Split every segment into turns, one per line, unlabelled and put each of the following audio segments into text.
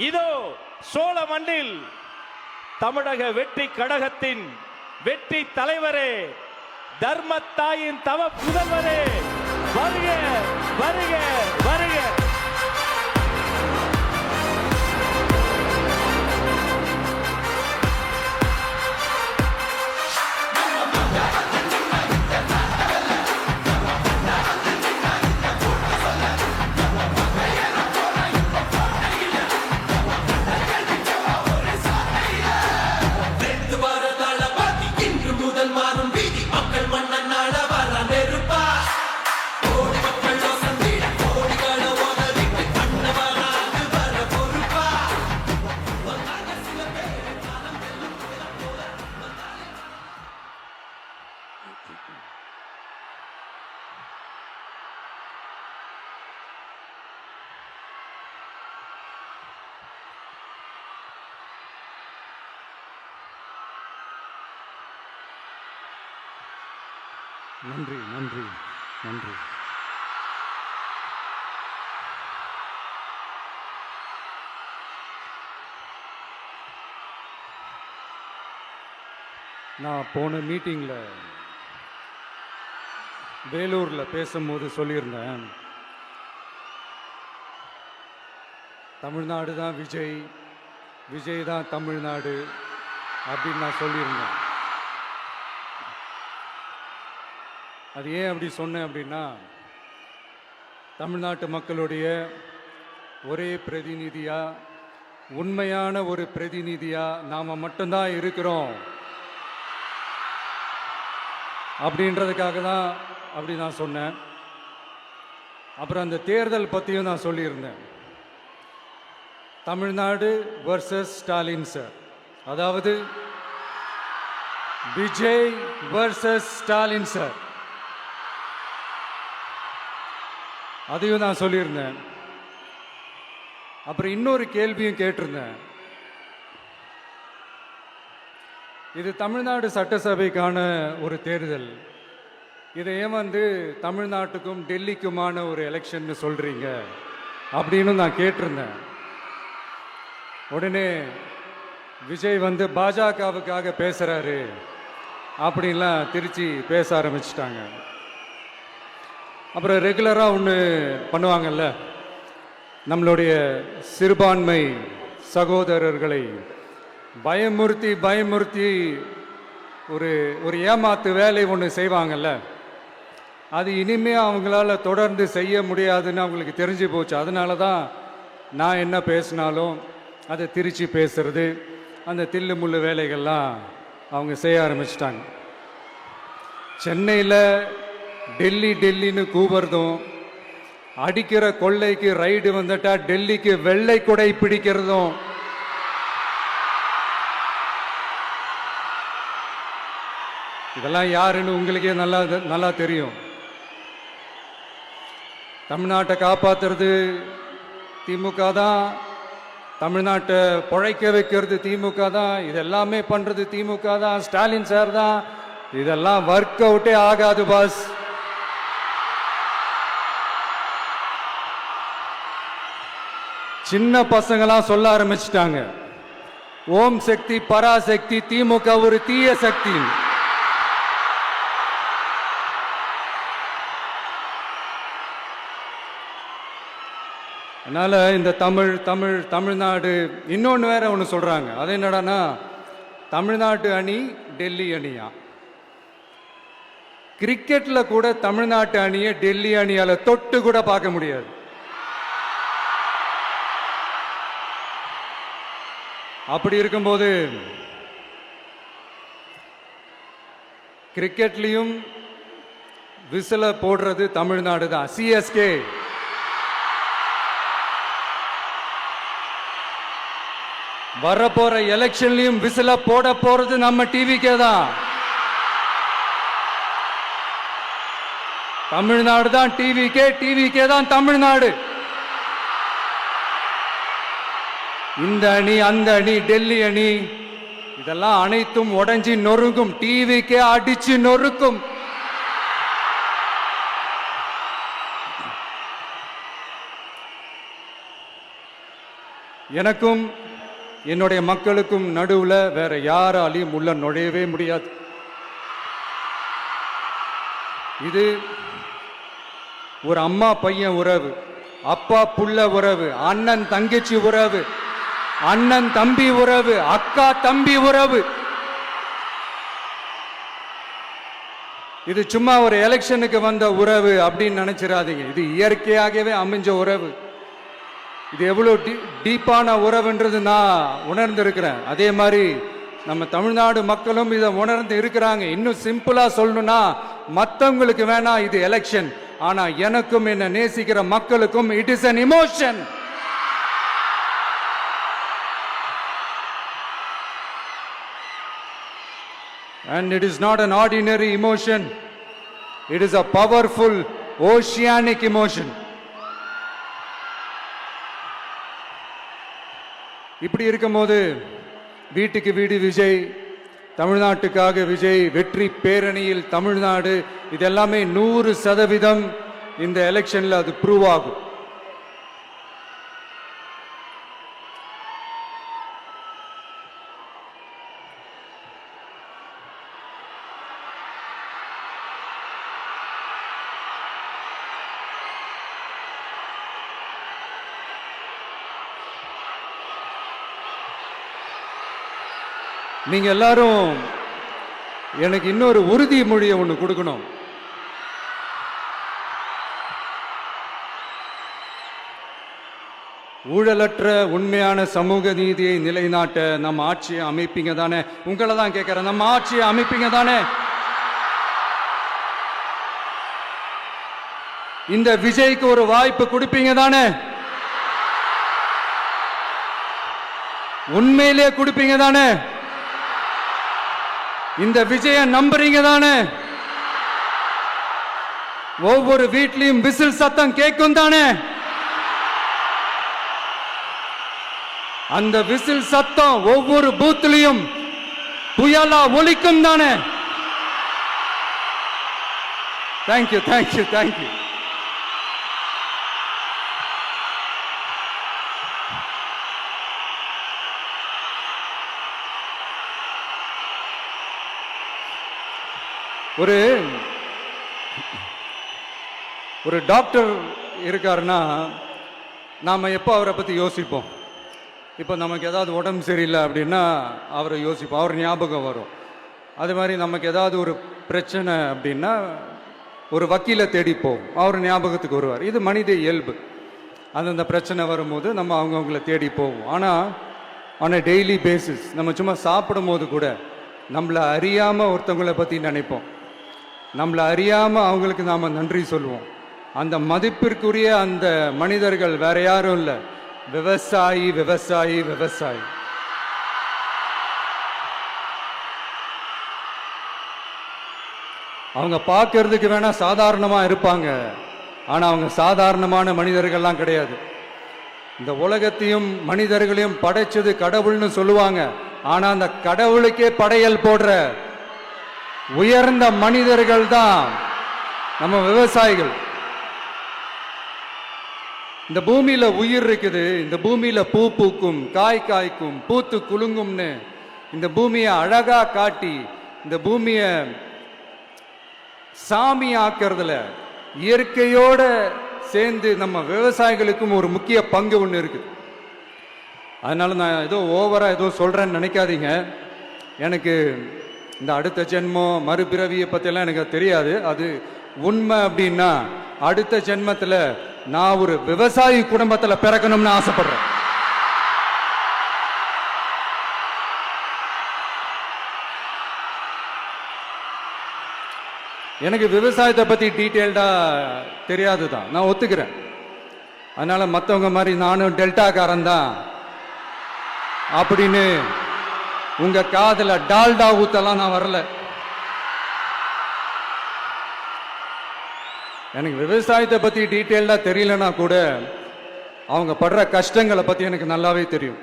இதோ சோழ மண்ணில் தமிழக வெற்றி கழகத்தின் வெற்றி தலைவரே, தர்மத்தாயின் தவ புதல்வரே, வருக வருக வருக.
நன்றி நன்றி நன்றி. நான் போன மீட்டிங்கில் வேலூரில் பேசும்போது சொல்லியிருந்தேன், தமிழ்நாடு தான் விஜய், விஜய் தான் தமிழ்நாடு அப்படின்னு நான் சொல்லியிருந்தேன். அது ஏன் அப்படி சொன்னேன் அப்படின்னா, தமிழ்நாட்டு மக்களுடைய ஒரே பிரதிநிதியாக, உண்மையான ஒரு பிரதிநிதியாக நாம் மட்டும்தான் இருக்கிறோம் அப்படின்றதுக்காக தான் அப்படி நான் சொன்னேன். அப்புறம் அந்த தேர்தல் பற்றியும் நான் சொல்லியிருந்தேன். தமிழ்நாடு வர்சஸ் ஸ்டாலின் சார், அதாவது விஜய் வர்சஸ் ஸ்டாலின் சார், அதையும் நான் சொல்லியிருந்தேன். அப்புறம் இன்னொரு கேள்வியும் கேட்டிருந்தேன். இது தமிழ்நாடு சட்டசபைக்கான ஒரு தேர்தல், இதை ஏன் தமிழ்நாட்டுக்கும் டெல்லிக்குமான ஒரு எலெக்ஷன் சொல்கிறீங்க அப்படின்னு நான் கேட்டிருந்தேன். உடனே விஜய் பாஜகவுக்காக பேசுகிறாரு அப்படின்லாம் திருச்சி பேச ஆரம்பிச்சிட்டாங்க. அப்புறம் ரெகுலராக ஒன்று பண்ணுவாங்கல்ல, நம்மளுடைய சிறுபான்மை சகோதரர்களை பயமுறுத்தி பயமுறுத்தி ஒரு ஏமாத்து வேலை ஒன்று செய்வாங்கல்ல, அது இனிமே அவங்களால தொடர்ந்து செய்ய முடியாதுன்னு அவங்களுக்கு தெரிஞ்சு போச்சு. அதனால தான் நான் என்ன பேசினாலும் அதை திருச்சி பேசுறது, அந்த தில்லு முள்ளு வேலைகள்லாம் அவங்க செய்ய ஆரம்பிச்சிட்டாங்க. சென்னையில் டெல்லி டெல்லின்னு கூவுறதும், அடிக்கிற கொள்ளைக்கு ரைடு வந்துட்டா டெல்லிக்கு வெள்ளை கொடை பிடிக்கிறதும், இதெல்லாம் யாருன்னு உங்களுக்கே நல்லா தெரியும். தமிழ்நாட்டை காப்பாற்றுறது திமுக தான், தமிழ்நாட்டை பிழைக்க வைக்கிறது திமுக தான், இதெல்லாமே பண்ணுறது திமுக தான், ஸ்டாலின் சார் தான். இதெல்லாம் ஒர்க் அவுட்டே ஆகாது பாஸ். சின்ன பசங்களாம் சொல்ல ஆரம்பிச்சிட்டாங்க, ஓம் சக்தி பராசக்தி, திமுக ஒரு தீய சக்தி. அதனால இந்த தமிழ்நாடு இன்னொன்று வேற ஒன்று சொல்றாங்க. அது என்னடான்னா, தமிழ்நாட்டு அணி டெல்லி அணியா. கிரிக்கெட்ல கூட தமிழ்நாட்டு அணியை டெல்லி அணியால தொட்டு கூட பார்க்க முடியாது. அப்படி இருக்கும்போது கிரிக்கெட்லையும் விசில போடுறது தமிழ்நாடு தான், சிஎஸ்கே. வரப்போற எலெக்ஷன்லயும் விசில போட போறது நம்ம டிவிக்கே தான். தமிழ்நாடு தான் டிவிக்கே, டிவிக்கே தான் தமிழ்நாடு. இந்த அணி அந்த அணி டெல்லி அணி இதெல்லாம் அனைத்தும் உடைஞ்சி நொறுங்கும், டிவிக்கே அடிச்சு நொறுக்கும். எனக்கும் என்னுடைய மக்களுக்கும் நடுவுல வேற யாராலையும் உள்ள நுழையவே முடியாது. இது ஒரு அம்மா பையன் உறவு, அப்பா புள்ள உறவு, அண்ணன் தங்கச்சி உறவு, அண்ணன் தம்பி உறவு, அக்கா தம்பி உறவு. இது சும்மா ஒரு எலெக்ஷனுக்கு வந்த உறவு அப்படின்னு நினைச்சிடாதீங்க. இது இயற்கையாகவே அமைஞ்ச உறவு. இது எவ்வளவு டீப்பான உறவுன்றது நான் உணர்ந்திருக்கிறேன். அதே மாதிரி நம்ம தமிழ்நாடு மக்களும் இதை உணர்ந்து இருக்கிறாங்க. இன்னும் சிம்பிளா சொல்லணும்னா, மற்றவங்களுக்கு வேணா இது எலெக்ஷன், ஆனா எனக்கும் என்ன நேசிக்கிற மக்களுக்கும் it is an emotion. And it is not an ordinary emotion. It is a powerful oceanic emotion. இப்படி இருக்கும்போது வீட்டுக்கு வீடு விஜய், தமிழ்நாட்டுக்காக விஜய், வெற்றி பேரணியில் தமிழ்நாடு, இதெல்லாமே 100% இந்த எலெக்ஷன்ல அது ப்ரூவ் ஆகும். நீங்க எல்லாரும் எனக்கு இன்னொரு உறுதிமொழியை ஒன்று கொடுக்கணும். ஊழலற்ற உண்மையான சமூக நீதியை நிலைநாட்ட நம்ம ஆட்சியை அமைப்பீங்க தானே? உங்களை தான் கேட்கிறேன், நம்ம ஆட்சியை அமைப்பீங்க தானே? இந்த விஜய்க்கு ஒரு வாய்ப்பு கொடுப்பீங்க தானே? உண்மையிலே கொடுப்பீங்க தானே? இந்த விஜய நம்புறீங்க தானே? ஒவ்வொரு வீட்லயும் விசில் சத்தம் கேட்கும் தானே? அந்த விசில் சத்தம் ஒவ்வொரு பூத்லயும் புயலா ஒலிக்கும் தானே? Thank you, thank you, thank you. ஒரு டாக்டர் இருக்காருன்னா நாம எப்போ அவரை பத்தி யோசிப்போம்? இப்போ நமக்கு ஏதாவது உடம்பு சரியில்லை அப்படின்னா அவரை யோசிப்போம், அவர் ஞாபகம் வரும். அது மாதிரி நமக்கு ஏதாவது ஒரு பிரச்சனை அப்படின்னா ஒரு வக்கீலை தேடிப்போம், அவர் ஞாபகத்துக்கு வருவார். இது மனித இயல்பு. அந்தந்த பிரச்சனை வரும்போது நம்ம அவங்கவுங்கள தேடி போவோம். ஆனால் ஆன் அ டெய்லி பேசிஸ் நம்ம சும்மா சாப்பிடும் போது கூட நம்மளை அறியாமல் ஒருத்தவங்களை பற்றி நினைப்போம், நம்மளை அறியாமல் அவங்களுக்கு நாம் நன்றி சொல்லுவோம். அந்த மதிப்பிற்குரிய அந்த மனிதர்கள் வேற யாரும் இல்லை, விவசாயி, விவசாயி, விவசாயி. அவங்க பார்க்கறதுக்கு வேணா சாதாரணமா இருப்பாங்க, ஆனா அவங்க சாதாரணமான மனிதர்கள்லாம் கிடையாது. இந்த உலகத்தையும் மனிதர்களையும் படைச்சது கடவுள்னு சொல்லுவாங்க, ஆனா அந்த கடவுளுக்கே படையல் போடுற உயர்ந்த மனிதர்கள் தான் நம்ம விவசாயிகள். இந்த பூமியில உயிர் இருக்குது, இந்த பூமியில பூ பூக்கும், காய் காய்க்கும், பூத்து குலுங்கும்னு இந்த பூமியை அழகா காட்டி இந்த பூமியை சாமி ஆக்கிறதுல இயற்கையோட சேர்ந்து நம்ம விவசாயிகளுக்கும் ஒரு முக்கிய பங்கு ஒன்று இருக்குது. அதனால நான் ஏதோ ஓவரா ஏதோ சொல்றேன்னு நினைக்காதீங்க. எனக்கு இந்த அடுத்த ஜென்மம் மறுபிறவியை பற்றியெல்லாம் எனக்கு தெரியாது. அது உண்மை அப்படின்னா அடுத்த ஜென்மத்தில் நான் ஒரு விவசாயி குடும்பத்தில் பிறக்கணும்னு ஆசைப்படுறேன். எனக்கு விவசாயத்தை பற்றி டீட்டெயில்டாக தெரியாது தான், நான் ஒத்துக்கிறேன். அதனால மற்றவங்க மாதிரி நானும் டெல்டாக்காரன் தான் அப்படின்னு உங்க காதுல டால்டா ஊத்தலாம் நான் வரல. எனக்கு விவசாயத்தை பத்தி டீட்டெயில்டா தெரியலனா கூட அவங்க படுற கஷ்டங்களை பத்தி எனக்கு நல்லாவே தெரியும்.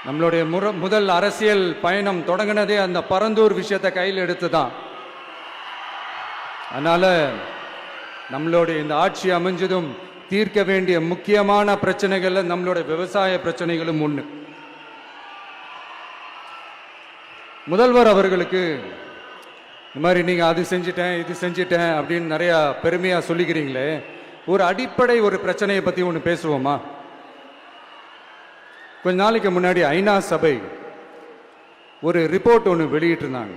நம்மளுடைய முதல் அரசியல் பயணம் தொடங்கினதே அந்த பரந்தூர் விஷயத்தை கையில் எடுத்து தான். அதனால நம்மளுடைய இந்த ஆட்சி அமைஞ்சதும் தீர்க்க வேண்டிய முக்கியமான பிரச்சனைகள்ல நம்மளோட விவசாய பிரச்சனைகளும் ஒன்று. முதல்வர் அவர்களுக்கு இந்த மாதிரி நீங்கள் அது செஞ்சிட்டேன் இது செஞ்சிட்டேன் அப்படின்னு நிறையா பெருமையாக சொல்லிக்கிறீங்களே, ஒரு அடிப்படை ஒரு பிரச்சனையை பற்றி ஒன்று பேசுவோமா? கொஞ்ச நாளைக்கு முன்னாடி ஐநா சபை ஒரு ரிப்போர்ட் ஒன்று வெளியிட்டிருந்தாங்க.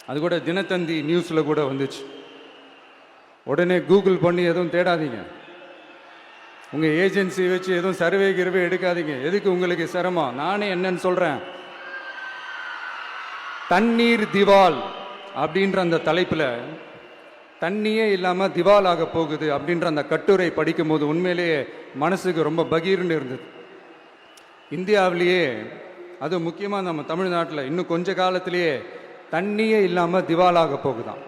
அது கூட தினத்தந்தி நியூஸில் கூட வந்துச்சு. உடனே கூகுள் பண்ணி எதுவும் தேடாதீங்க, உங்கள் ஏஜென்சி வச்சு எதுவும் சர்வே கிருவே எடுக்காதீங்க. எதுக்கு உங்களுக்கு சிரமம்? நானே என்னன்னு சொல்கிறேன். தண்ணீர் திவால் அப்படின்ற அந்த தலைப்பில் தண்ணியே இல்லாமல் திவால் ஆக போகுது அப்படின்ற அந்த கட்டுரை படிக்கும் போது உண்மையிலேயே மனசுக்கு ரொம்ப பகீர்னு இருந்தது. இந்தியாவிலேயே அது முக்கியமாக நம்ம தமிழ்நாட்டில் இன்னும் கொஞ்ச காலத்திலேயே தண்ணியே இல்லாமல் திவாலாக போகுதான்.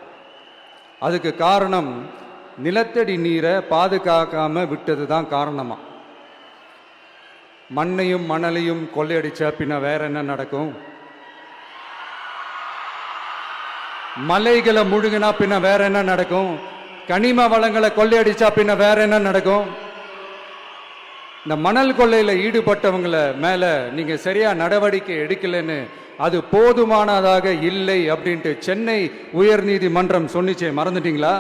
அதுக்கு காரணம் நிலத்தடி நீரை பாதுகாக்காமல் விட்டது தான் காரணமா. மண்ணையும் மணலையும் கொள்ளையடிச்சா பின்ன வேற என்ன நடக்கும்? மலைகளை முழுகினா பின்ன வேற என்ன நடக்கும்? கனிம வளங்களை கொள்ளையடிச்சா பின்ன வேற என்ன நடக்கும்? இந்த மணல் கொள்ளையில் ஈடுபட்டவங்களை மேல நீங்க சரியா நடவடிக்கை எடுக்கலன்னு அது போதுமானதாக இல்லை அப்படின்ட்டு சென்னை உயர்நீதிமன்றம் சொன்னிச்சே, மறந்துட்டீங்களா?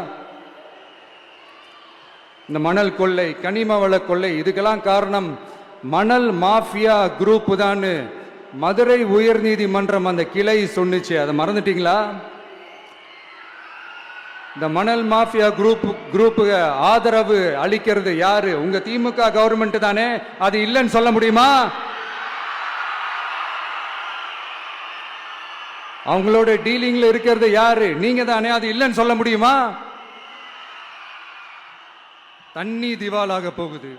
இந்த மணல் கொள்ளை, கனிம வள கொள்ளை, இதுக்கெல்லாம் காரணம் மணல் மாஃபியா குரூப் தான் மதுரை உயர்நீதிமன்றம் அந்த கிளை சொன்னிச்சு. அதை மறந்துட்டீங்களா? இந்த மணல் மாஃபியா குரூப்புக்கு ஆதரவு அளிக்கிறது யாரு? உங்க திமுக கவர்மெண்ட் தானே. அது இல்லைன்னு சொல்ல முடியுமா? அவங்களோட டீலிங்ல இருக்கிறது யாரு? நீங்க தானே. அது இல்லைன்னு சொல்ல முடியுமா? தண்ணி திவாலாக போகுது,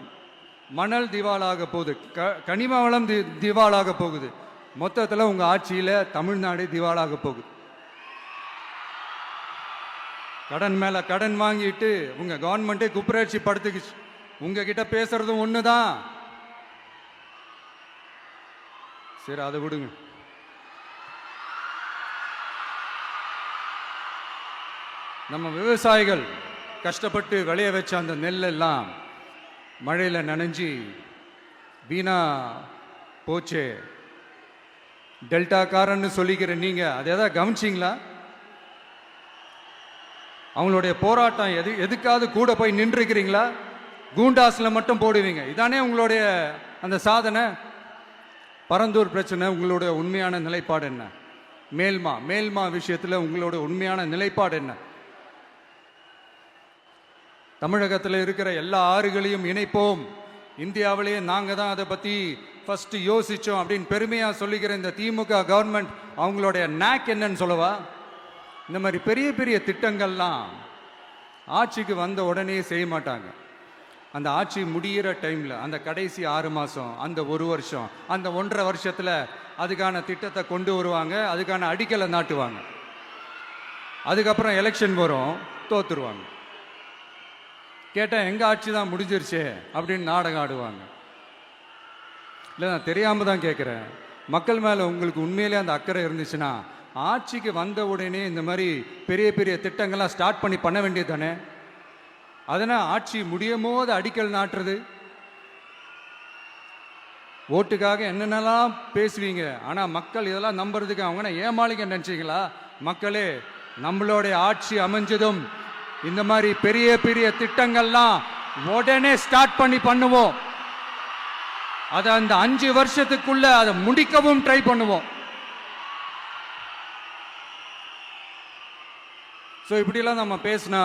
மணல் திவாலாக போகுது, கனிம வளம் திவாலாக போகுது. மொத்தத்தில் உங்க ஆட்சியில தமிழ்நாடு திவாலாக போகுது. கடன் மேல கடன் வாங்கிட்டு உங்க கவர்மெண்ட்டே குப்பராட்சி படுத்துக்குச்சு. உங்ககிட்ட பேசுறதும் ஒண்ணுதான். சரி, அதை விடுங்க. நம்ம விவசாயிகள் கஷ்டப்பட்டு விளைய வச்ச அந்த நெல்லெல்லாம் மழையில நனைஞ்சி வீணா போச்சே. டெல்டாக்காரன்னு சொல்லிக்கிற நீங்க அதை எதாவது கவனிச்சிங்களா? அவங்களுடைய போராட்டம் எதுக்காவது கூட போய் நின்றுக்கிறீங்களா? கூண்டாஸ்ல மட்டும் போடுவீங்க. இதானே உங்களுடைய அந்த சாதனை. பரந்தூர் பிரச்சனை, உங்களுடைய உண்மையான நிலைப்பாடு என்ன? மேல்மா விஷயத்தில் உங்களோட உண்மையான நிலைப்பாடு என்ன? தமிழகத்தில் இருக்கிற எல்லா ஆறுகளையும் இணைப்போம், இந்தியாவிலேயே நாங்கள் தான் அதை பற்றி ஃபர்ஸ்ட் யோசித்தோம் அப்படின்னு பெருமையாக சொல்லிக்கிற இந்த திமுக கவர்மெண்ட் அவங்களுடைய நாக் என்னன்னு சொல்லவா? இந்த மாதிரி பெரிய பெரிய திட்டங்கள்லாம் ஆட்சிக்கு வந்த உடனே செய்ய மாட்டாங்க. அந்த ஆட்சி முடிகிற டைமில், அந்த கடைசி 6 மாதம், அந்த 1 வருஷம், அந்த 1.5 வருஷத்தில் அதுக்கான திட்டத்தை கொண்டு வருவாங்க, அதுக்கான அடிக்கலை நாட்டுவாங்க. அதுக்கப்புறம் எலெக்ஷன் வரும், தோத்துருவாங்க. கேட்டால் எங்கள் ஆட்சி தான் முடிஞ்சிருச்சே அப்படின்னு நாடகம் ஆடுவாங்க. இல்லை, நான் தெரியாமல் தான் கேட்குறேன். மக்கள் மேலே உங்களுக்கு உண்மையிலே அந்த அக்கறை இருந்துச்சுன்னா ஆட்சிக்கு வந்த உடனே இந்த மாதிரி பெரிய பெரிய திட்டங்கள்லாம் ஸ்டார்ட் பண்ண வேண்டியது தானே. அதனால் ஆட்சி முடியும் போது அடிக்கல் நாட்டுறது. ஓட்டுக்காக என்னென்னலாம் பேசுவீங்க, ஆனால் மக்கள் இதெல்லாம் நம்புறதுக்கு அவங்க ஏமாளிங்க நினச்சிங்களா? மக்களே, நம்மளுடைய ஆட்சி அமைஞ்சதும் இந்த மாதிரி பெரிய பெரிய திட்டங்கள்லாம் உடனே ஸ்டார்ட் பண்ணுவோம். அதை அந்த 5 வருஷத்துக்குள்ள அதை முடிக்கவும் ட்ரை பண்ணுவோம். ஸோ இப்படிலாம் நம்ம பேசினா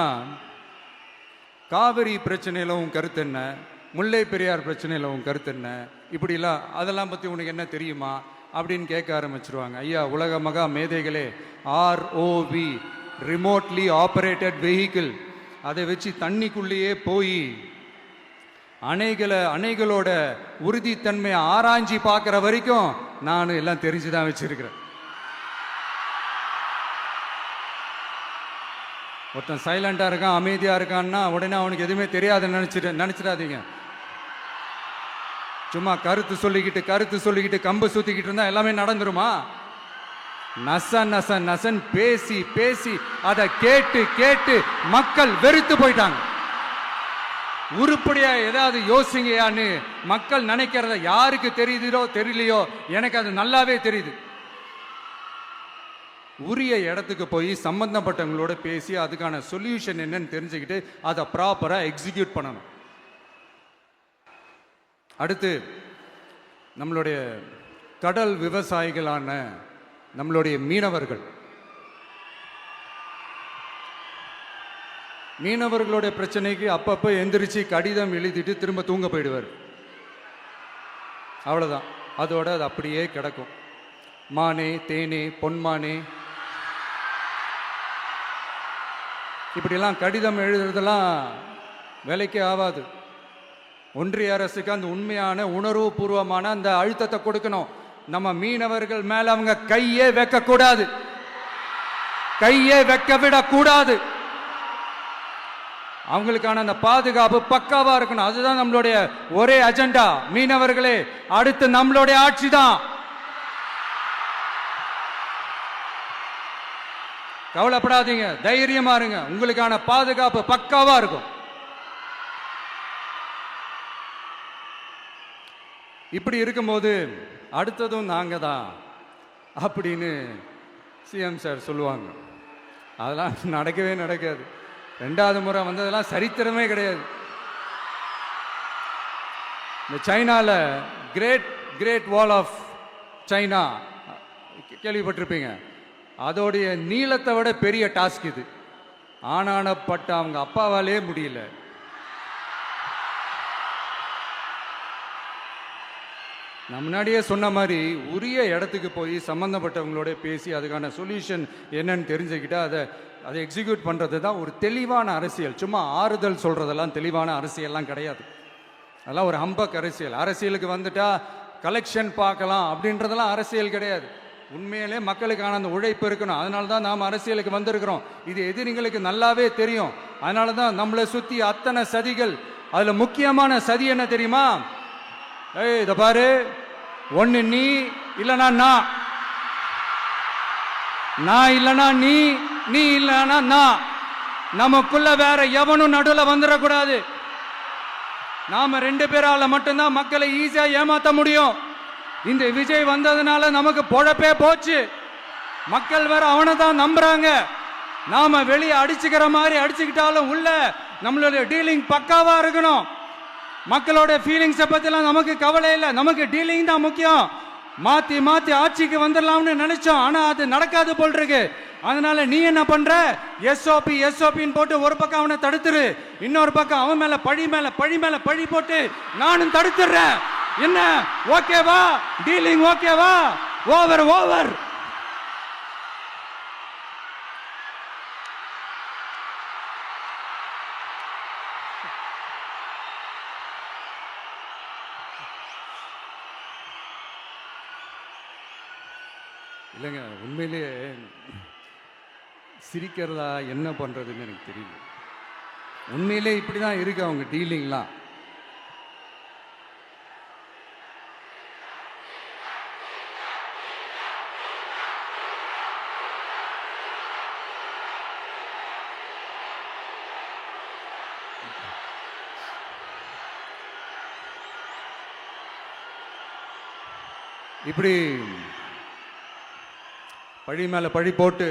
காவிரி பிரச்சனையில் உன் கருத்து என்ன, முல்லை பெரியார் பிரச்சனையில் உன் கருத்து என்ன, இப்படிலாம் அதெல்லாம் பற்றி உனக்கு என்ன தெரியுமா அப்படின்னு கேட்க ஆரம்பிச்சிருவாங்க. ஐயா, உலக மகா மேதைகளே, ROV, ரிமோட்லி ஆப்ரேட்டட் வெஹிக்கிள், அதை வச்சு தண்ணிக்குள்ளேயே போய் அணைகளோட உறுதித்தன்மையை ஆராய்ச்சி பார்க்குற வரைக்கும் நான் எல்லாம் தெரிஞ்சுதான் வச்சிருக்கிறேன். ஒருத்தன் சைலண்டா இருக்கான், அமைதியா இருக்கான்னா உடனே அவனுக்கு எதுவுமே தெரியாதுன்னு நினைச்சிடாதீங்க. சும்மா கருத்து சொல்லிக்கிட்டு கம்பு சுத்திக்கிட்டு இருந்தா எல்லாமே நடந்துருமா? நசன் பேசி அதை கேட்டு மக்கள் வெறுத்து போயிட்டாங்க. உருப்படியா ஏதாவது யோசிங்கயான்னு மக்கள் நினைக்கிறத யாருக்கு தெரியுதோ தெரியலையோ, எனக்கு அது நல்லாவே தெரியுது. உரிய இடத்துக்கு போய் சம்பந்தப்பட்டவங்களோட பேசி அதுக்கான சொல்யூஷன் என்னன்னு தெரிஞ்சுக்கிட்டு அதை ப்ராப்பரா எக்ஸிக்யூட் பண்ணணும். அடுத்து நம்மளுடைய கடல் விவசாயிகளான நம்மளுடைய மீனவர்களுடைய பிரச்சனைக்கு அப்பப்போ எந்திரிச்சு கடிதம் எழுதிட்டு திரும்ப தூங்க போயிடுவார். அவ்வளோதான், அதோட அது அப்படியே கிடக்கும். மானே தேனே பொன்மானே இப்படிலாம் கடிதம் எழுதுறதெல்லாம் வேலைக்கே ஆகாது. ஒன்றிய அரசுக்கு அந்த உண்மையான உணர்வு பூர்வமான அந்த அழுத்தத்தை கொடுக்கணும். நம்ம மீனவர்கள் மேல அவங்க கையே வைக்கக்கூடாது, கையே வைக்க விடக்கூடாது. அவங்களுக்கான அந்த பாதுகாப்பு பக்காவா இருக்கணும். அதுதான் நம்மளுடைய ஒரே அஜெண்டா. மீனவர்களே, அடுத்து நம்மளுடைய ஆட்சி தான். கவலைப்படாதீங்க, தைரியமா இருங்க, உங்களுக்கான பாதுகாப்பு பக்காவா இருக்கும். இப்படி இருக்கும்போது அடுத்ததும் நாங்க தான் அப்படின்னு சிஎம் சார் சொல்லுவாங்க. அதெல்லாம் நடக்கவே நடக்காது. 2வது முறை வந்ததெல்லாம் சரித்திரமே கிடையாது. இந்த சைனால கிரேட் வால் ஆஃப் சைனா கேள்விப்பட்டிருப்பீங்க. அதோடைய நீளத்தை விட பெரிய டாஸ்க் இது. ஆனானப்பட்ட அவங்க அப்பாவாலே முடியல. நான் முன்னாடியே சொன்ன மாதிரி உரிய இடத்துக்கு போய் சம்மந்தப்பட்டவங்களோட பேசி அதுக்கான சொல்யூஷன் என்னன்னு தெரிஞ்சுக்கிட்டா அதை எக்ஸிக்யூட் பண்ணுறது தான் ஒரு தெளிவான அரசியல். சும்மா ஆறுதல் சொல்கிறதெல்லாம் தெளிவான அரசியல்லாம் கிடையாது. அதெல்லாம் ஒரு ஹம்பக் அரசியல். அரசியலுக்கு வந்துட்டா கலெக்ஷன் பார்க்கலாம் அப்படின்றதெல்லாம் அரசியல் கிடையாது. உண்மையிலே மக்களுக்கான அந்த உழைப்பு இருக்கணும். அதனால தான் நாம் அரசியலுக்கு வந்திருக்கிறோம். இது எதிரிங்களுக்கு நல்லாவே தெரியும். அதனால தான் நம்மளை சுற்றி அத்தனை சதிகள். அதில் முக்கியமான சதி என்ன தெரியுமா? இதை பாரு, ஒன்று நீ இல்லைனா நான் இல்லைனா நீ இல்லைனா நான். நமக்குள்ள வேற எவனும் நடுவில் வந்துடக்கூடாது. நாம 2 பேரால மட்டும்தான் மக்களை ஈஸியா ஏமாத்த முடியும். இந்த விஜய் வந்ததுனால நமக்கு பொழப்பே போச்சு. மக்கள் வேற அவனை தான் நம்புறாங்க. நாம வெளியே அடிச்சுக்கிற மாதிரி அடிச்சுக்கிட்டாலும் உள்ள நம்மளுடைய டீலிங் பக்காவா இருக்கணும். மக்களோட ஃபீலிங்ஸை பத்திலாம் நமக்கு கவலை இல்லை. நமக்கு டீலிங் தான் முக்கியம். மாத்தி ஆட்சிக்கு வந்துடலாம்னு நினைச்சோம், ஆனா அது நடக்காது போல் இருக்கு. அதனால நீ என்ன பண்ற? எஸ்ஓபின்னு போட்டு ஒரு பக்கம் அவனை தடுத்துரு, இன்னொரு பக்கம் அவன் மேல பழி போட்டு நானும் தடுத்துடுறேன். என்ன ஓகேவா? டீலிங் ஓகேவா? ஓவர். இல்லைங்க, உண்மையிலேயே சிரிக்கிறதா என்ன பண்றதுன்னு எனக்கு தெரியல. உண்மையிலே இப்படிதான் இருக்கு அவங்க டீலிங்லாம். இப்படி பழி மேல பழி போட்டு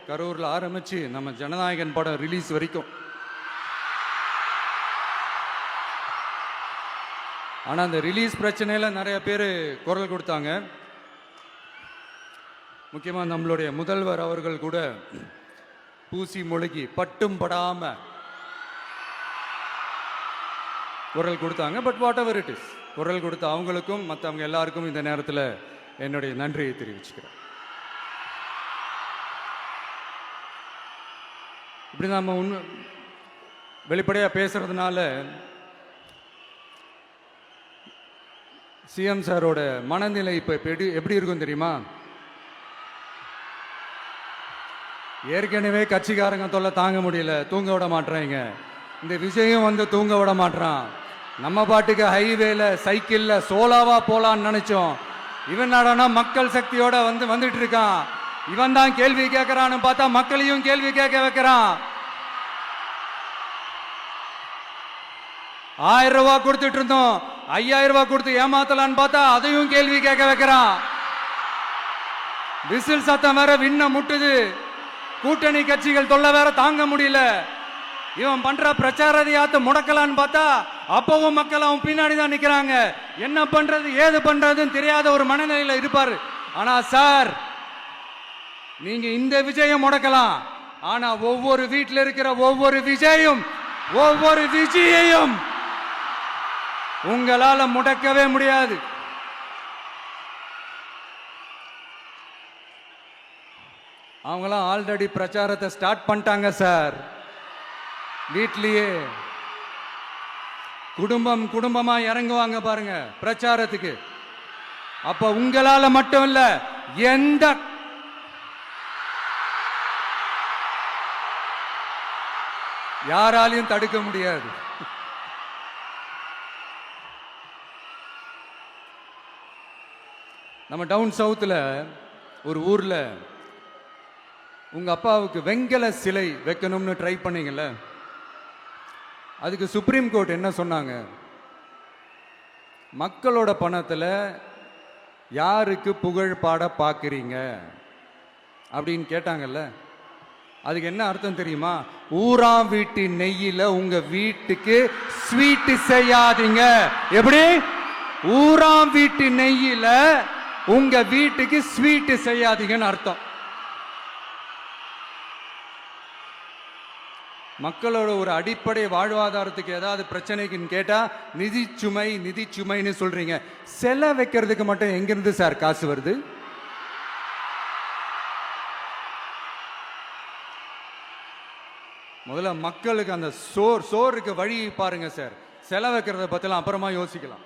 கரூர்ல ஆரம்பிச்சு நம்ம ஜனநாயகன் படம் ரிலீஸ் வரைக்கும். ஆனா அந்த ரிலீஸ் பிரச்சனையில நிறைய பேர் குரல் கொடுத்தாங்க. முக்கியமா நம்மளுடைய முதல்வர் அவர்கள் கூட பூசி மொழிகி பட்டும் படாம குரல் கொடுத்தாங்க. But what ever it is, குரல் கொடுத்த அவங்களுக்கும் மற்றவங்க எல்லாருக்கும் இந்த நேரத்தில் என்னுடைய நன்றியை தெரிவிச்சுக்கிறேன். இப்படி நம்ம வெளிப்படையாக பேசுறதுனால சிஎம் சாரோட மனநிலை இப்போ எப்படி இருக்கும் தெரியுமா? ஏற்கனவே கட்சிக்காரங்க தொல்லை தாங்க முடியல, தூங்க விட மாட்டேறாங்க. இந்த விஜயம் வந்து தூங்க விட மாட்டான். நம்ம பாட்டுக்கு ஹைவேல சைக்கிள்ல சோலாவா போலான்னு நினைச்சோம். இவன் நாடானா மக்கள் சக்தியோட வந்துட்டு இருக்கான். இவன் தான் கேள்வி கேட்கறான்னு பார்த்தா மக்களையும் கேள்வி கேட்க வைக்கிறான். 1000 ரூபாய் கொடுத்துட்டு இருந்தோம், 5000 ரூபாய் கொடுத்து ஏமாத்தலான்னு பார்த்தா அதையும் கேள்வி கேட்க வைக்கிறான். விசில் சத்தம் வேற விண்ண முட்டுது. கூட்டணி கட்சிகள் தொல்லை வேற தாங்க முடியல. இவன் பண்ற பிரச்சாரத்தையாத்த முடக்கலான்னு பார்த்தா அப்பவும் மக்கள் அவன் பின்னாடி தான் நிக்கிறாங்க. என்ன பண்றது ஏது பண்றதுன்னு தெரியாத ஒரு மனநிலையில இருப்பாரு. ஆனா சார், நீங்க இந்த விஜயம் முடக்கலாம், ஆனா ஒவ்வொரு வீட்டில் இருக்கிற ஒவ்வொரு விஜயையும் உங்களால முடக்கவே முடியாது. அவங்களாம் ஆல்ரெடி பிரச்சாரத்தை ஸ்டார்ட் பண்ணிட்டாங்க சார். வீட்லயே குடும்பமா இறங்குவாங்க பாருங்க பிரச்சாரத்துக்கு. அப்ப உங்களால மட்டும் இல்ல, எந்த யாராலையும் தடுக்க முடியாது. நம்ம டவுன் சவுத்துல ஒரு ஊர்ல உங்க அப்பாவுக்கு வெங்கல சிலை வைக்கணும்னு ட்ரை பண்ணீங்கல்ல, அதுக்கு சுப்ரீம் கோர்ட் என்ன சொன்னாங்க? மக்களோட பணத்துல யாருக்கு புகழ் பாட பார்க்குறீங்க அப்படின்னு கேட்டாங்கல்ல. அதுக்கு என்ன அர்த்தம் தெரியுமா? ஊராம் வீட்டு நெய்யில உங்க வீட்டுக்கு ஸ்வீட் செய்யாதீங்க. எப்படி? ஊராம் வீட்டு நெய்யில உங்க வீட்டுக்கு ஸ்வீட் செய்யாதீங்கன்னு அர்த்தம். மக்களோட ஒரு அடிப்படை வாழ்வாதாரத்துக்கு ஏதாவது பிரச்சனைக்குன்னு கேட்டா நிதி சுமைன்னு சொல்றீங்க. செலை வைக்கிறதுக்கு மட்டும் எங்கிருந்து சார் காசு வருது? முதல்ல மக்களுக்கு அந்த சோறுக்கு வழி பாருங்க சார். செலை வைக்கிறத பத்திலாம் அப்புறமா யோசிக்கலாம்.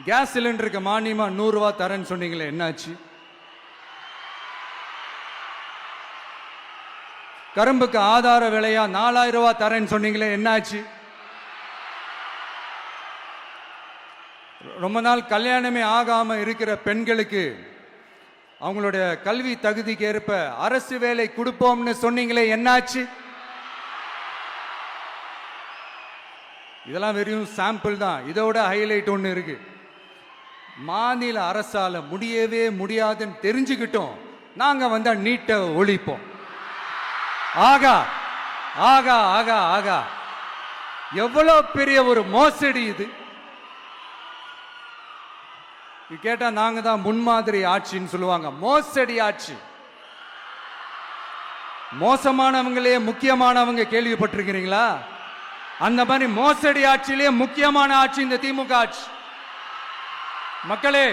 கேஸ் சிலிண்டருக்கு மானியமா 100 ரூபாய் தரேன்னு சொன்னீங்களே, என்னாச்சு? கரும்புக்கு ஆதார விலையா 4000 ரூபாய் தரேன்னு சொன்னீங்களே, என்னாச்சு? ரொம்ப நாள் கல்யாணமே ஆகாம இருக்கிற பெண்களுக்கு அவங்களுடைய கல்வி தகுதிக்கு ஏற்ப அரசு வேலை கொடுப்போம்னு சொன்னீங்களே, என்னாச்சு? இதெல்லாம் வெறும் சாம்பிள் தான். இதோட ஹைலைட் ஒன்று இருக்கு. மாநில அரசால முடியவே முடியாதுன்னு தெரிஞ்சுக்கிட்டோம், நாங்க வந்தா நீட்டை ஒழிப்போம். ஆகா ஆகா ஆகா ஆகா, எவ்வளவு பெரிய ஒரு மோசடி இது! கேட்டா நாங்க தான் முன்மாதிரி ஆட்சின்னு சொல்லுவாங்க. மோசடி ஆட்சி. மோசமானவங்களே முக்கியமானவங்க கேள்விப்பட்டிருக்கிறீங்களா? அந்த மாதிரி மோசடி ஆட்சியிலே முக்கியமான ஆட்சி இந்த திமுக ஆட்சி. மக்களே,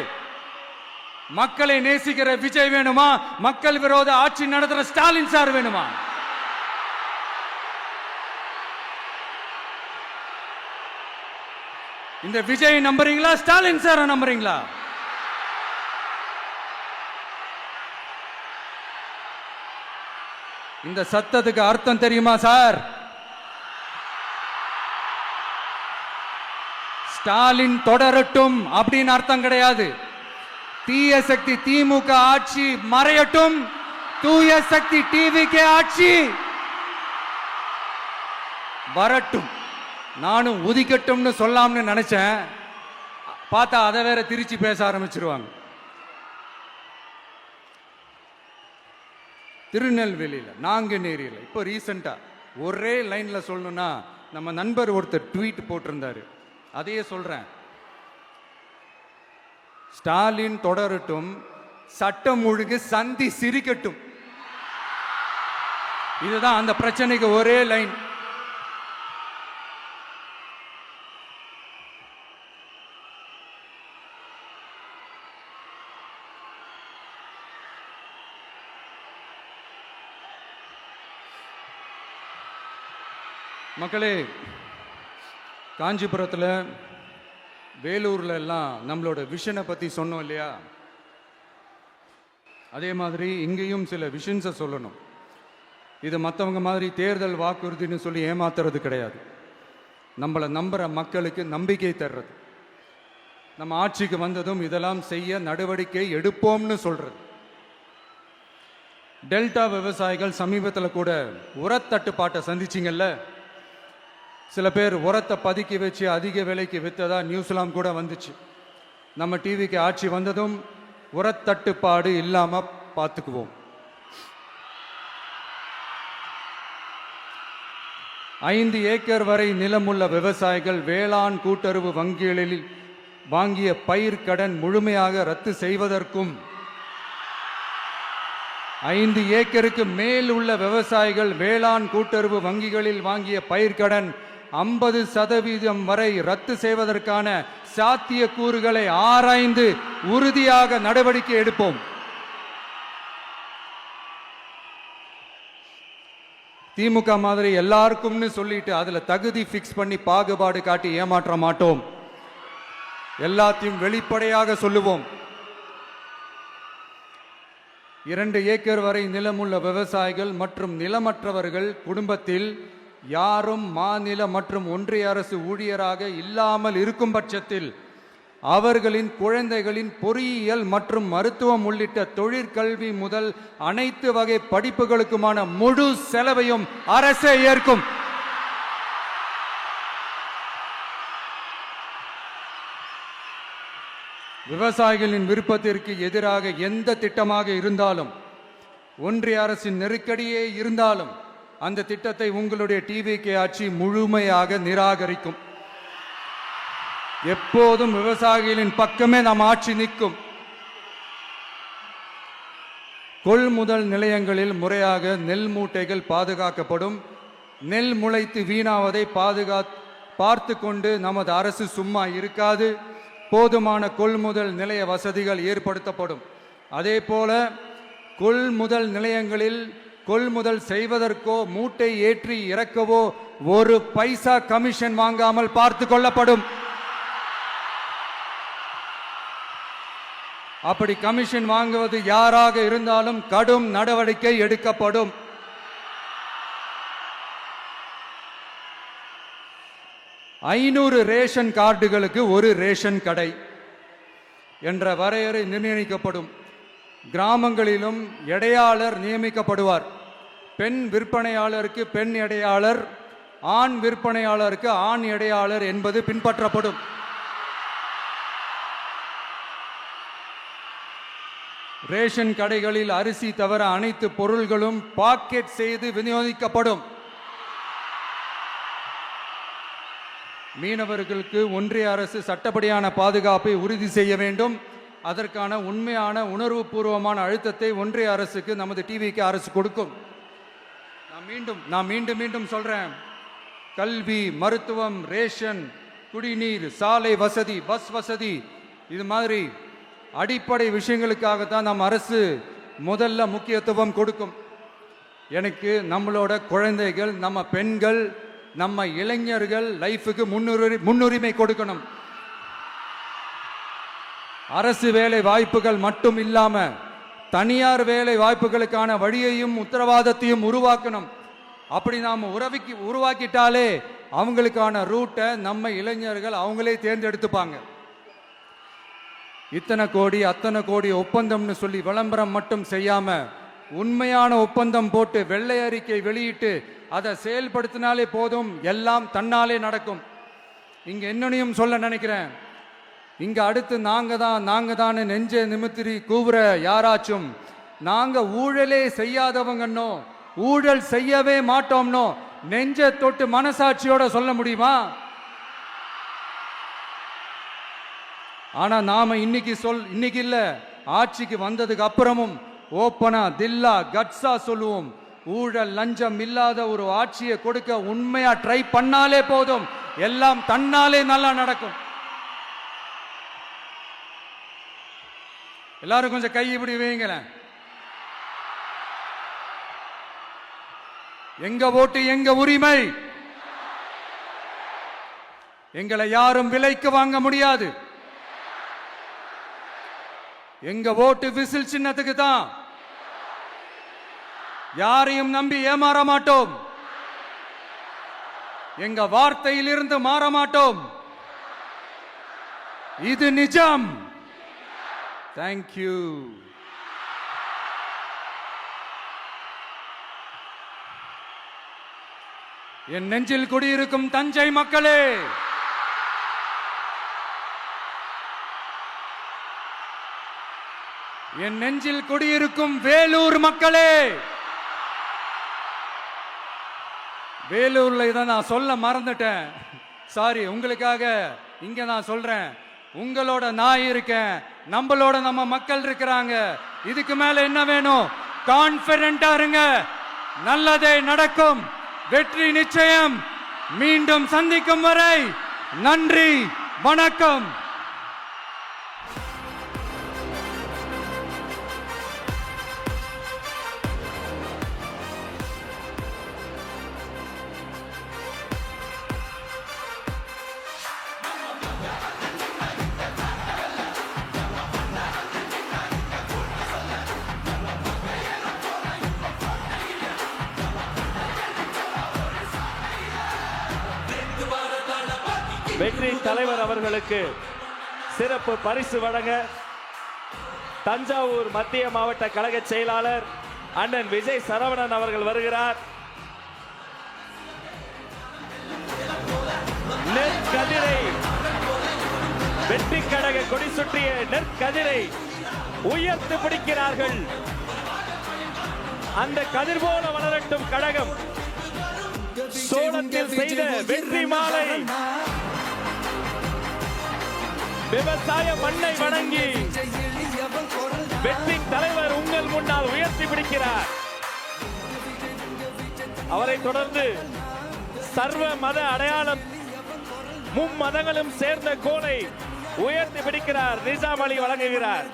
மக்களை நேசிக்கிற விஜய் வேணுமா? மக்கள் விரோத ஆட்சி நடத்துற ஸ்டாலின் சார் வேணுமா? இந்த விஜய் நம்புறீங்களா, ஸ்டாலின் சார் நம்புறீங்களா? இந்த சத்தத்துக்கு அர்த்தம் தெரியுமா சார்? ஸ்டாலின் தொடரட்டும் அப்படின்னு அர்த்தம் கிடையாது. தீய சக்தி திமுக ஆட்சி மறையட்டும், தூய சக்தி டிவிகே ஆட்சி வரட்டும். நானும் உதிக்கட்டும்னு சொல்லாம்னு நினைச்சேன், பார்த்தா அதை வேற திருச்சி பேச ஆரம்பிச்சிருவாங்க. திருநெல்வேலியில், நாங்குநேரியில் இப்போ ரீசெண்டா ஒரே லைன்ல சொல்லணும்னா, நம்ம நண்பர் ஒருத்தர் ட்வீட் போட்டிருந்தாரு, அதையே சொல்றேன். ஸ்டாலின் தொடரட்டும், சட்டம் ஒழுங்கு சந்தி சிரிக்கட்டும். இதுதான் அந்த பிரச்சனைக்கு ஒரே லைன். மக்களே, காஞ்சிபுரத்தில், வேலூர்ல எல்லாம் நம்மளோட விஷனை பத்தி சொன்னோம் இல்லையா? அதே மாதிரி இங்கேயும் சில விஷன்ஸை சொல்லணும். இது மற்றவங்க மாதிரி தேர்தல் வாக்குறுதின்னு சொல்லி ஏமாத்துறது கிடையாது. நம்மளை நம்புற மக்களுக்கு நம்பிக்கை தர்றது. நம்ம ஆட்சிக்கு வந்ததும் இதெல்லாம் செய்ய நடவடிக்கை எடுப்போம்னு சொல்றது. டெல்டா விவசாயிகள் சமீபத்தில் கூட உரத்தட்டுப்பாட்டை சந்திச்சிங்கல்ல, சில பேர் உரத்தை பதுக்கி வச்சு அதிக விலைக்கு விற்றதா நியூஸ்லாம் கூட வந்துச்சு. நம்ம டிவிக்கு ஆட்சி வந்ததும் உரத்தட்டுப்பாடு இல்லாம பார்த்துக்குவோம். 5 ஏக்கர் வரை நிலமுள்ள விவசாயிகள் வேளாண் கூட்டுறவு வங்கிகளில் வாங்கிய பயிர் கடன் முழுமையாக ரத்து செய்வதற்கும் 5 ஏக்கருக்கு மேல் உள்ள விவசாயிகள் வேளாண் கூட்டுறவு வங்கிகளில் வாங்கிய பயிர்க்கடன் 50% வரை ரத்து செய்வதற்கான சாத்திய கூறுகளை ஆராய்ந்து உறுதியாக நடவடிக்கை எடுப்போம். திமுக மாதிரி எல்லாருக்கும்னு சொல்லிட்டு அதுல தகுதி பிக்ஸ் பண்ணி பாகுபாடு காட்டி ஏமாற்ற மாட்டோம். எல்லாத்தையும் வெளிப்படையாக சொல்லுவோம். 2 ஏக்கர் வரை நிலமுள்ள விவசாயிகள் மற்றும் நிலமற்றவர்கள் குடும்பத்தில் யாரும் மாநில மற்றும் ஒன்றிய அரசு ஊழியராக இல்லாமல் இருக்கும் பட்சத்தில் அவர்களின் குழந்தைகளின் பொறியியல் மற்றும் மருத்துவம் உள்ளிட்ட தொழிற்கல்வி முதல் அனைத்து வகை படிப்புகளுக்குமான முழு செலவையும் அரசே ஏற்கும். விவசாயிகளின் விருப்பத்திற்கு எதிராக எந்த திட்டமாக இருந்தாலும், ஒன்றிய அரசின் நெருக்கடியே இருந்தாலும் அந்த திட்டத்தை உங்களுடைய டிவிகே ஆட்சி முழுமையாக நிராகரிக்கும். எப்போதும் விவசாயிகளின் பக்கமே நம் ஆட்சி நிற்கும். கொள்முதல் நிலையங்களில் முறையாக நெல் மூட்டைகள் பாதுகாக்கப்படும். நெல் முளைத்து வீணாவதை பார்த்து கொண்டு நமது அரசு சும்மா இருக்காது. போதுமான கொள்முதல் நிலைய வசதிகள் ஏற்படுத்தப்படும். அதே போல கொள்முதல் நிலையங்களில் கொள்முதல் செய்வதற்கோ மூட்டை ஏற்றி இறக்கவோ ஒரு பைசா கமிஷன் வாங்காமல் பார்த்து கொள்ளப்படும். அப்படி கமிஷன் வாங்குவது யாராக இருந்தாலும் கடும் நடவடிக்கை எடுக்கப்படும். ஐநூறு ரேஷன் கார்டுகளுக்கு ஒரு ரேஷன் கடை என்ற வரையறை நிர்ணயிக்கப்படும். கிராமங்களிலும் எடையாளர் நியமிக்கப்படுவார். பெண் விற்பனையாளருக்கு பெண் எடையாளர், ஆண் விற்பனையாளருக்கு ஆண் எடையாளர் என்பது பின்பற்றப்படும். ரேஷன் கடைகளில் அரிசி தவிர அனைத்து பொருள்களும் பாக்கெட் செய்து விநியோகிக்கப்படும். மீனவர்களுக்கு ஒன்றிய அரசு சட்டப்படியான பாதுகாப்பை உறுதி செய்ய வேண்டும். அதற்கான உண்மையான உணர்வுபூர்வமான அழுத்தத்தை ஒன்றிய அரசுக்கு நமது டிவிக்கு அரசு கொடுக்கும். நான் மீண்டும் சொல்றேன். கல்வி, மருத்துவம், ரேஷன், குடிநீர், சாலை வசதி, பஸ் வசதி, இது மாதிரி அடிப்படை விஷயங்களுக்காகத்தான் நம் அரசு முதல்ல முக்கியத்துவம் கொடுக்கும். எனக்கு நம்மளோட குழந்தைகள், நம்ம பெண்கள், நம்ம இளைஞர்கள் லைஃபுக்கு முன்னுரிமை கொடுக்கணும். அரசு வேலை வாய்ப்புகள் மட்டும் இல்லாம தனியார் வேலை வாய்ப்புகளுக்கான வழியையும் உத்தரவாதத்தையும் உருவாக்கணும். அப்படி நாம் உருவாக்கிட்டாலே அவங்களுக்கான ரூட்டை நம்ம இளைஞர்கள் அவங்களே தேர்ந்தெடுத்துப்பாங்க. இத்தனை கோடி அத்தனை கோடி ஒப்பந்தம்னு சொல்லி விளம்பரம் மட்டும் செய்யாம உண்மையான ஒப்பந்தம் போட்டு வெள்ளை அறிக்கை வெளியிட்டு அதை செயல்படுத்தினாலே போதும், எல்லாம் தன்னாலே நடக்கும். இங்க என்னனையும் சொல்ல நினைக்கிறேன். இங்க அடுத்து நாங்க தான் நெஞ்ச நிமித்திரி கூவுற யாராச்சும் நாங்க ஊழலே செய்யாதவங்கன்னோ ஊழல் செய்யவே மாட்டோம்னோ நெஞ்ச தொட்டு மனசாட்சியோட சொல்ல முடியுமா? ஆனா நாம இன்னைக்கு இல்ல, ஆட்சிக்கு வந்ததுக்கு அப்புறமும் ஓப்பனா தில்லா கட்ஸா சொல்லுவோம். ஊழல் லஞ்சம் இல்லாத ஒரு ஆட்சியை கொடுக்க உண்மையா ட்ரை பண்ணாலே போதும், எல்லாம் தன்னாலே நல்லா நடக்கும். எல்லாரும் கொஞ்சம் கை இப்படி வைங்களேன். எங்க ஓட்டு எங்க உரிமை. எங்களை யாரும் விலைக்கு வாங்க முடியாது. எங்க ஓட்டு விசில் சின்னத்துக்கு தான். யாரையும் நம்பி ஏமாற மாட்டோம். எங்க வார்த்தையிலிருந்து மாற மாட்டோம். இது நிஜம். தேங்க்யூ. என் நெஞ்சில் குடியிருக்கும் தஞ்சை மக்களே, என் நெஞ்சில் குடியிருக்கும் வேலூர் மக்களே, வேலூர்ல இதை நான் சொல்ல மறந்துட்டேன். சாரி, உங்களுக்காக இங்க நான் சொல்றேன். உங்களோட நான் இருக்கேன், நம்மளோட நம்ம மக்கள் இருக்கிறாங்க. இதுக்கு மேல என்ன வேணும்? கான்பிடென்ட்டா இருங்க, நல்லதே நடக்கும், வெற்றி நிச்சயம். மீண்டும் சந்திக்கும் வரை நன்றி, வணக்கம்.
வெற்றி தலைவர் அவர்களுக்கு சிறப்பு பரிசு வழங்க தஞ்சாவூர் மத்திய மாவட்ட கழக செயலாளர் அண்ணன் விஜய் சரவணன் அவர்கள் வருகிறார். நெற்கதிரை, வெற்றி கழக கொடி சுற்றிய நெற்கதிரை உயர்த்து பிடிக்கிறார்கள். அந்த கதிர் போல வளரட்டும் கழகம். சோளத்தில் செய்த வெற்றி மாலை விவசாய மண்ணை வணங்கி வெற்றி தலைவர் உங்கள் முன்னால் உயர்த்தி பிடிக்கிறார். அவரை தொடர்ந்து சர்வ மத அடையாளம் மும்மதங்களும் சேர்ந்த கோலை உயர்த்தி பிடிக்கிறார். நிசாம் அலி வழங்குகிறார்.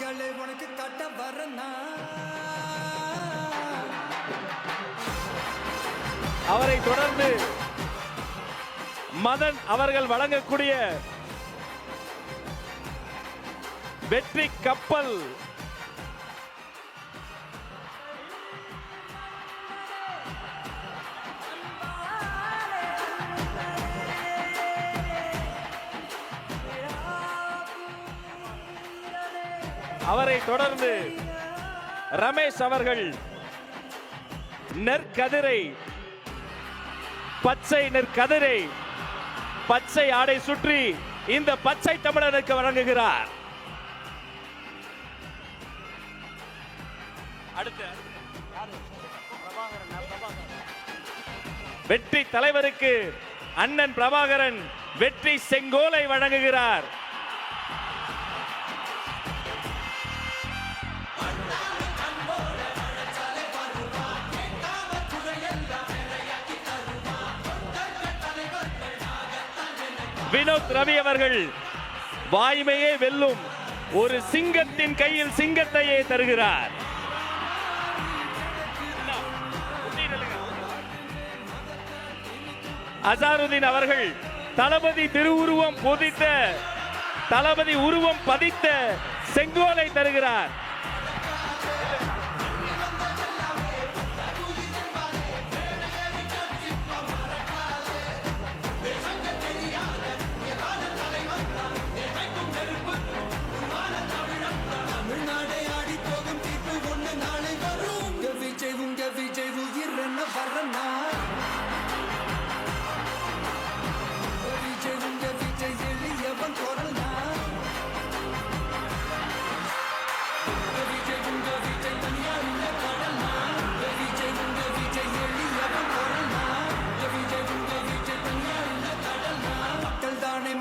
அவரை தொடர்ந்து மதன் அவர்கள் வழங்கக்கூடிய வெற்றி கப்பல் அவரை தொடர்ந்து ரமேஷ் அவர்கள் நெற்கதிரை, பச்சை நெற்கதிரை பச்சை ஆடை சுற்றி இந்த பச்சை தமிழனுக்கு வழங்குகிறார். வெற்றி தலைவருக்கு அண்ணன் பிரபாகரன் வெற்றி செங்கோலை வழங்குகிறார். வினோத் ரவி அவர்கள் வாய்மையே வெல்லும், ஒரு சிங்கத்தின் கையில் சிங்கத்தையே தருகிறார். அசாருதீன் அவர்கள் தளபதி திருவுருவம் பொதித்த, தளபதி உருவம் பதித்த செங்கோலை தருகிறார்.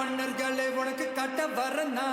மன்னர்களே உனக்கு கட்ட வரனா